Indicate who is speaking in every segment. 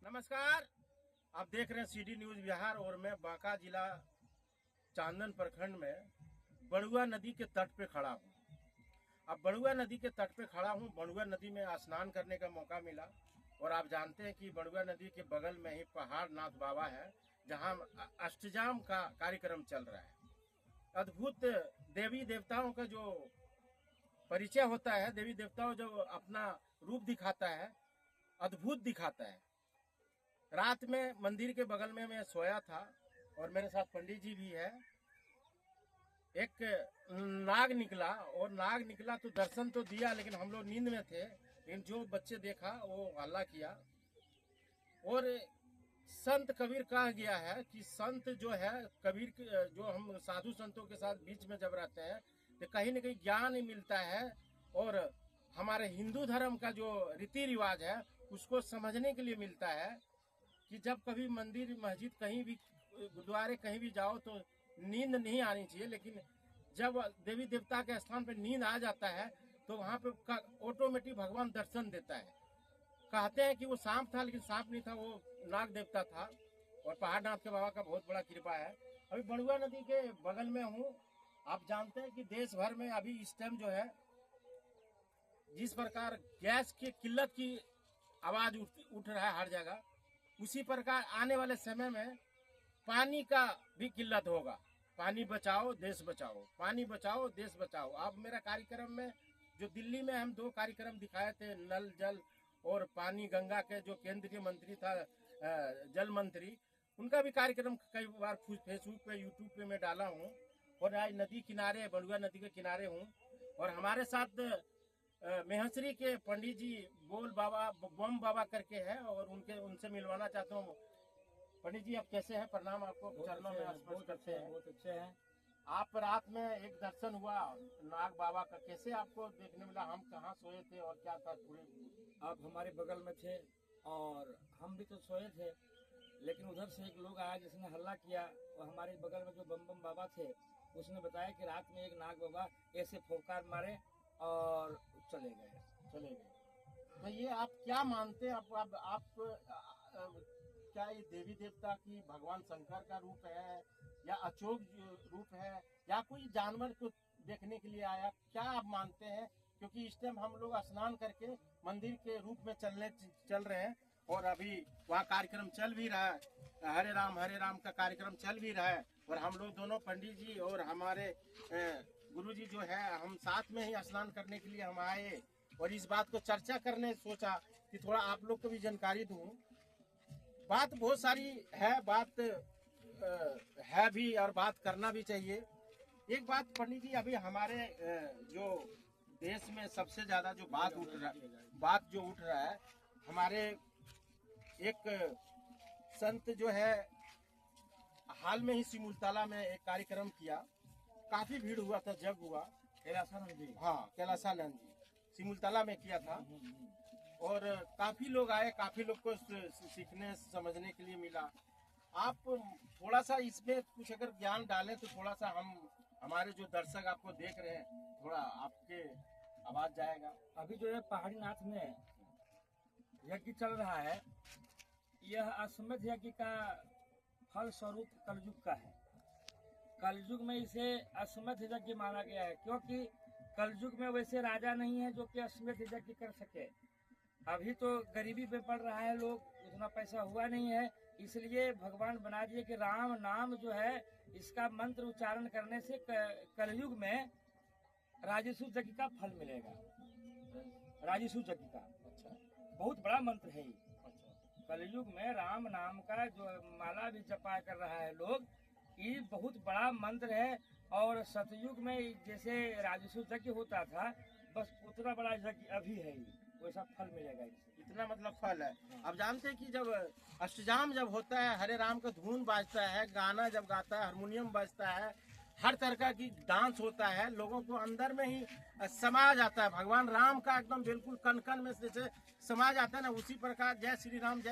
Speaker 1: नमस्कार। आप देख रहे हैं सीडी न्यूज बिहार और मैं बांका जिला चांदन प्रखंड में बड़ुआ नदी के तट पे खड़ा हूँ। अब बड़ुआ नदी के तट पे खड़ा हूँ। बड़ुआ नदी में स्नान करने का मौका मिला और आप जानते हैं कि बड़ुआ नदी के बगल में ही पहाड़ नाथ बाबा है, जहाँ अष्टजाम का कार्यक्रम चल रहा है। अद्भुत देवी देवताओं का जो परिचय होता है, देवी देवताओं जो अपना रूप दिखाता है, अद्भुत दिखाता है। रात में मंदिर के बगल में मैं सोया था और मेरे साथ पंडित जी भी है। एक नाग निकला तो दर्शन तो दिया, लेकिन हम लोग नींद में थे। लेकिन जो बच्चे देखा वो हल्ला किया। और संत कबीर कहा गया है कि संत जो है कबीर, जो हम साधु संतों के साथ बीच में जब रहते हैं तो कहीं न कहीं ज्ञान मिलता है और हमारे हिंदू धर्म का जो रीति रिवाज है उसको समझने के लिए मिलता है कि जब कभी मंदिर मस्जिद कहीं भी गुरुद्वारे कहीं भी जाओ तो नींद नहीं आनी चाहिए, लेकिन जब देवी देवता के स्थान पर नींद आ जाता है तो वहाँ पे ऑटोमेटिक भगवान दर्शन देता है। कहते हैं कि वो सांप था, लेकिन सांप नहीं था, वो नाग देवता था। और पहाड़ नाथ के बाबा का बहुत बड़ा कृपा है। अभी बड़ुआ नदी के बगल में हूँ। आप जानते हैं कि देश भर में अभी इस टाइम जो है जिस प्रकार गैस की किल्लत की आवाज उठ रहा है हर जगह, उसी प्रकार आने वाले समय में पानी का भी किल्लत होगा। पानी बचाओ देश बचाओ, पानी बचाओ देश बचाओ। अब मेरा कार्यक्रम में जो दिल्ली में हम 2 कार्यक्रम दिखाए थे, नल जल और पानी गंगा के जो केंद्रीय मंत्री था जल मंत्री, उनका भी कार्यक्रम कई बार फेसबुक पे यूट्यूब पे मैं डाला हूँ। और आज नदी किनारे, बड़ुआ नदी के किनारे हूँ और हमारे साथ मेहसरी के पंडित जी बोल बाबा बम बाबा करके है और उनसे मिलवाना चाहता हूँ। पंडित जी आप कैसे हैं? प्रणाम आपको, चरणों में स्पर्श करते हैं।
Speaker 2: बहुत अच्छे हैं।
Speaker 1: आप रात में एक दर्शन हुआ नाग बाबा का, कैसे आपको देखने मिला? हम कहाँ सोए थे और क्या था पूरे?
Speaker 2: आप हमारे बगल में थे और हम भी तो सोए थे, लेकिन उधर से एक लोग आया जिसने हल्ला किया और हमारे बगल में जो बम बम बाबा थे उसने बताया कि रात में एक नाग बाबा ऐसे फोकार मारे और चले गए।
Speaker 1: तो ये आप क्या मानते हैं? क्या ये देवी देवता की भगवान शंकर का रूप है या अचोक रूप है या कोई जानवर को देखने के लिए आया? क्या आप मानते हैं? क्योंकि इस टाइम हम लोग स्नान करके मंदिर के रूप में चल रहे हैं और अभी वहाँ कार्यक्रम चल भी रहा है, हरे राम का कार्यक्रम चल भी रहा है। और हम लोग दोनों पंडित जी और हमारे गुरु जी जो है, हम साथ में ही स्नान करने के लिए हम आए और इस बात को चर्चा करने सोचा कि थोड़ा आप लोग को भी जानकारी दूं। बात बहुत सारी है, बात है भी और बात करना भी चाहिए। एक बात पंडित जी, अभी हमारे जो देश में सबसे ज्यादा जो बात उठ रहा है, हमारे एक संत जो है हाल में ही सिमुलतला में एक कार्यक्रम किया, काफी भीड़ हुआ था, जग हुआ।
Speaker 2: कैलासानंद जी,
Speaker 1: हाँ कैलासानंद जी सिमुलतला में किया था और काफी लोग आए, काफी लोग को सीखने समझने के लिए मिला। आप थोड़ा सा इसमें कुछ अगर ज्ञान डालें तो थोड़ा सा हमारे जो दर्शक आपको देख रहे हैं, थोड़ा आपके आवाज जाएगा।
Speaker 2: अभी जो है पहाड़ी नाथ में यज्ञ चल रहा है, यह अश्वमेध यज्ञ का फल स्वरूप कलयुग का है। कलयुग में इसे अश्वमेध यज्ञ माना गया है, क्योंकि कलयुग में वैसे राजा नहीं है जो कि अश्वमेध यज्ञ कर सके। अभी तो गरीबी पे पड़ रहा है, लोग उतना पैसा हुआ नहीं है, इसलिए भगवान बना दिए कि राम नाम जो है इसका मंत्र उच्चारण करने से कलयुग में राजसू यज्ञ का फल मिलेगा। राजसू यज्ञ का
Speaker 1: अच्छा
Speaker 2: बहुत बड़ा मंत्र है ये।
Speaker 1: अच्छा
Speaker 2: कलयुग में राम नाम का जो माला भी जपा कर रहा है लोग, ये बहुत बड़ा मंत्र है। और सतयुग में जैसे राजसू यज्ञ होता था, बस उतना बड़ा यज्ञ अभी है, वैसा फल मिलेगा इससे।
Speaker 1: इतना मतलब फल है। अब जानते हैं कि जब अष्टजाम जब होता है, हरे राम का धुन बाजता है, गाना जब गाता है, हारमोनियम बजता है, हर तरह की डांस होता है, लोगों को अंदर में ही समा जाता है। भगवान राम का एकदम बिल्कुल कन कन में जैसे समा जाता है ना, उसी प्रकार जय श्री राम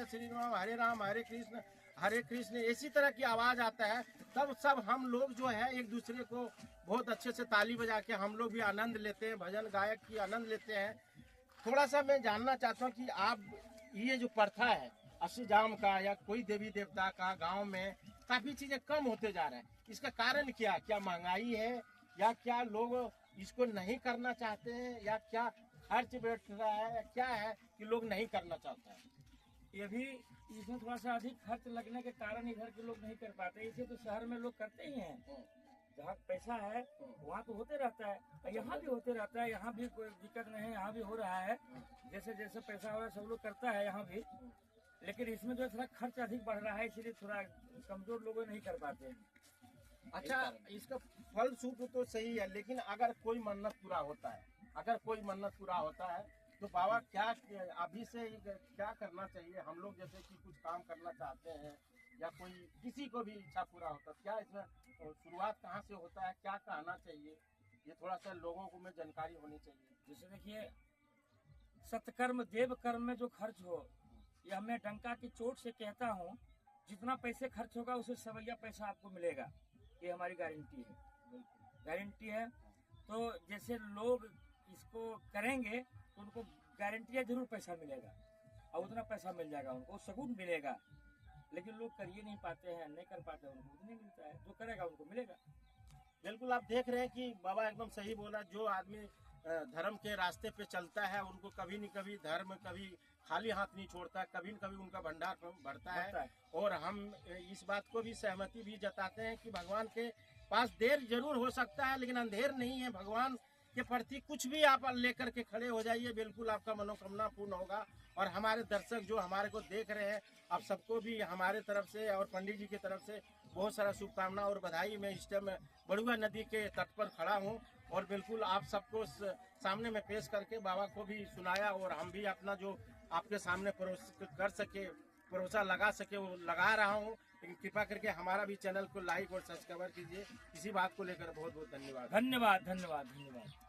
Speaker 1: राम हरे कृष्ण इसी तरह की आवाज आता है। तब सब हम लोग जो है एक दूसरे को बहुत अच्छे से ताली बजा के हम लोग भी आनंद लेते हैं, भजन गायक की आनंद लेते हैं। थोड़ा सा मैं जानना चाहता हूँ कि आप ये जो प्रथा है अष्टजाम का या कोई देवी देवता का गांव में काफी चीजें कम होते जा रहे हैं। इसका कारण क्या क्या महंगाई है या क्या लोग इसको नहीं करना चाहते हैं या क्या खर्च बैठ रहा है या क्या है कि लोग नहीं करना चाहते हैं?
Speaker 2: ये भी इसमें थोड़ा सा अधिक खर्च लगने के कारण इधर के लोग नहीं कर पाते। इसे तो शहर में लोग करते ही हैं, जहाँ पैसा है वहाँ तो होते रहता है, यहाँ भी होते रहता है, यहाँ भी कोई दिक्कत नहीं है, यहाँ भी हो रहा है। जैसे जैसे पैसा हो रहा है सब लोग करता है यहाँ भी, लेकिन इसमें जो थोड़ा खर्च अधिक बढ़ रहा है, इसलिए थोड़ा कमजोर लोग नहीं कर पाते हैं।
Speaker 1: अच्छा, इसका फल सूप तो सही है, लेकिन अगर कोई मन्नत पूरा होता है, अगर कोई मन्नत पूरा होता है तो बाबा क्या अभी से क्या करना चाहिए? हम लोग जैसे कि कुछ काम करना चाहते हैं या कोई किसी को भी इच्छा पूरा होता है, क्या इसमें शुरुआत कहाँ से होता है, क्या कहना चाहिए? ये थोड़ा सा लोगों को में जानकारी होनी चाहिए।
Speaker 2: जैसे देखिए, सत्कर्म देव कर्म में जो खर्च हो, यह मैं डंका की चोट से कहता हूँ, जितना पैसे खर्च होगा उसे सवैया पैसा आपको मिलेगा, ये हमारी गारंटी है, गारंटी है। तो जैसे लोग इसको करेंगे तो उनको गारंटी है जरूर पैसा मिलेगा, और उतना पैसा मिल जाएगा, उनको सगुन मिलेगा। लेकिन लोग कर ही नहीं पाते हैं, नहीं कर पाते, उनको नहीं मिलता है। जो करेगा उनको मिलेगा।
Speaker 1: बिल्कुल, आप देख रहे हैं कि बाबा एकदम सही बोला। जो आदमी धर्म के रास्ते पे चलता है उनको कभी न कभी धर्म कभी खाली हाथ नहीं छोड़ता, कभी न कभी उनका भंडार बढ़ता है। और हम इस बात को भी सहमति भी जताते हैं कि भगवान के पास देर जरूर हो सकता है लेकिन अंधेर नहीं है। भगवान के प्रति कुछ भी आप लेकर के खड़े हो जाइए, बिल्कुल आपका मनोकामना पूर्ण होगा। और हमारे दर्शक जो हमारे को देख रहे हैं, आप सबको भी हमारे तरफ से और पंडित जी की तरफ से बहुत सारा शुभकामना और बधाई। मैं इस टाइम बड़ुआ नदी के तट पर खड़ा हूँ और बिल्कुल आप सबको सामने में पेश करके बाबा को भी सुनाया और हम भी अपना जो आपके सामने भरोसा लगा सके वो लगा रहा हूँ। लेकिन कृपा करके हमारा भी चैनल को लाइक और सब्सक्राइब कीजिए। इसी बात को लेकर बहुत बहुत धन्यवाद।
Speaker 2: धन्यवाद धन्यवाद धन्यवाद।